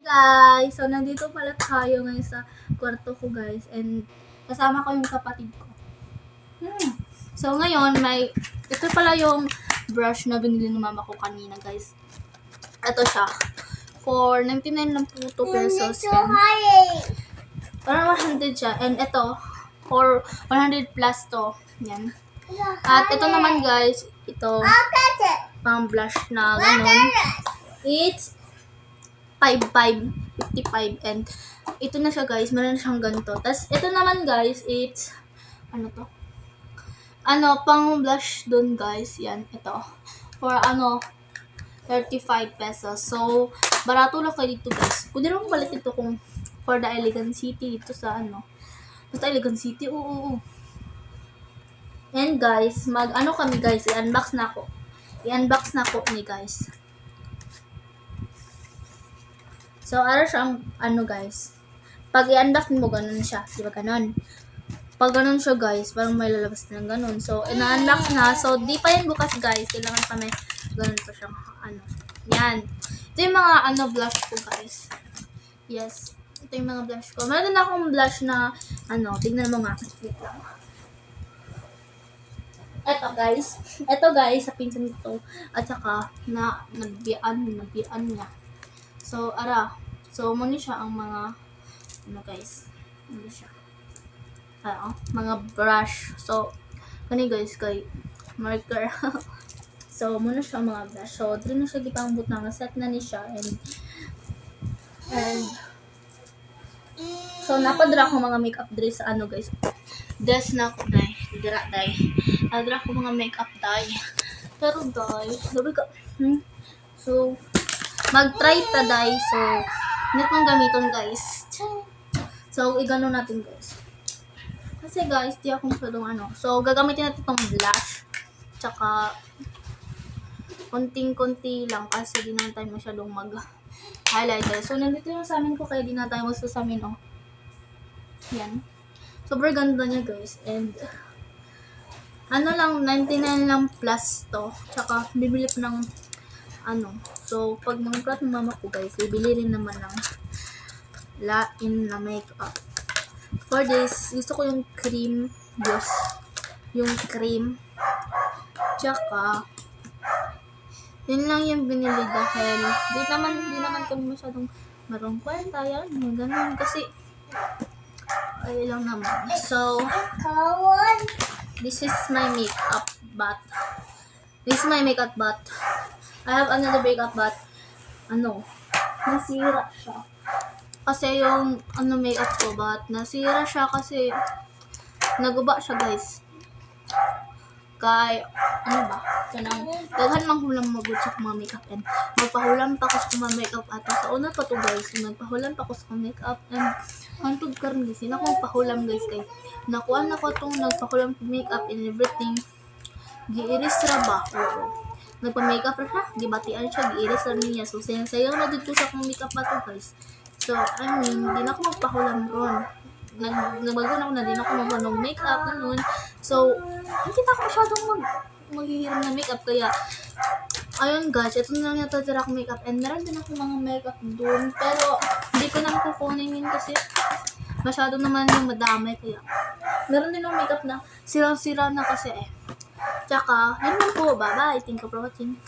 Guys, so nandito pala tayo ngayon sa kwarto ko guys and kasama ko yung kapatid ko. So ngayon ito pala yung brush na binili ng mama ko kanina guys. Ito siya. For 99 lang po 2 pesos. Yan. Parang 100 siya. And ito, for 100 plus to. Yan. At ito naman guys, ito pang blush na ganun. It's 55 and ito na siya guys, meron na siyang ganito. Tapos ito naman guys, it's pang blush dun guys. Yan, ito. For 35 pesos. So, barato lang kayo dito guys. Pwede naman palit ito kung for the Elegant City dito sa basta Elegant City. Oo. And guys, kami guys, i-unbox na ako ni guys. So, siyang guys. Pag i-unbox mo, ganun siya. Diba ganun? Pag ganun siya guys, parang may lalabas na ganun. So, ina-unbox na. So, di pa yan bukas guys. Kailangan pa may ganun pa siyang Yan. Ito yung mga blush ko guys. Yes. Ito yung mga blush ko. Meron na akong blush na tignan mo nga. Wait lang. Ito guys, sa pinsan ito. At saka, nabiyaan niya. So, So, muna siya ang mga, guys. Ano siya? Mga brush. So, kani guys, kay marker. So, muna siya ang mga brush. So, dito na siya gipambot na. Set na ni siya. And so, napadra ko mga makeup dress sa guys. Dress na ako, dahil. Nadra ko mga makeup dye. Pero, guys, sabi ka, So, mag-try ta dye. So, hindi kong gamiton guys. So, igano natin guys. Kasi guys, di akong masyadong So, gagamitin natin itong blush. Tsaka, konting-konti lang kasi di naman tayo masyadong mag-highlighter. So, nandito yung sa amin ko kaya di na tayo magsasamin, Yan. Sobrang ganda niya guys. And, 99 lang plus to. Tsaka, bibili pa ng So, pag mag-craft ng mama ko guys, bibili rin naman ng lain na makeup. For this, gusto ko yung cream gloss. Yung cream. Tsaka, yun lang yung binili dahil di naman kami masyadong marong kwenta yan. Ganun kasi, ay lang naman. So, this is my makeup bat. I have another makeup but nasira siya. Kasi yung makeup ko but nasira siya kasi naguba siya guys. Kay daghan mang hulam magud sa mga makeup and magpahulam pa ko sa mga makeup ato. Sa una pa to guys, magpahulam pa ko sa makeup and hantod karon guys, ako magpahulam guys kay nakuha na ko tong nagpahulam makeup and everything. Giiris ra ba? Nagpa-makeup ra siya, gibatian siya, giiris ra niya. So, sayang na dito sa akong makeup ba to guys. So, di na ako magpahulam ron. Nagbago na ako na, di na ako magpanong makeup, ganun. So, hindi na ako masyadong maghihiram na makeup. Kaya, ayun guys, ito na lang natatira akong makeup. And meron din ako mga makeup doon. Pero, hindi ko na kukunin yun kasi masyado naman yung madami. Kaya, meron din akong makeup na sirang-sira na kasi Tsaka, yun lang po. Bye-bye. Thank you for watching.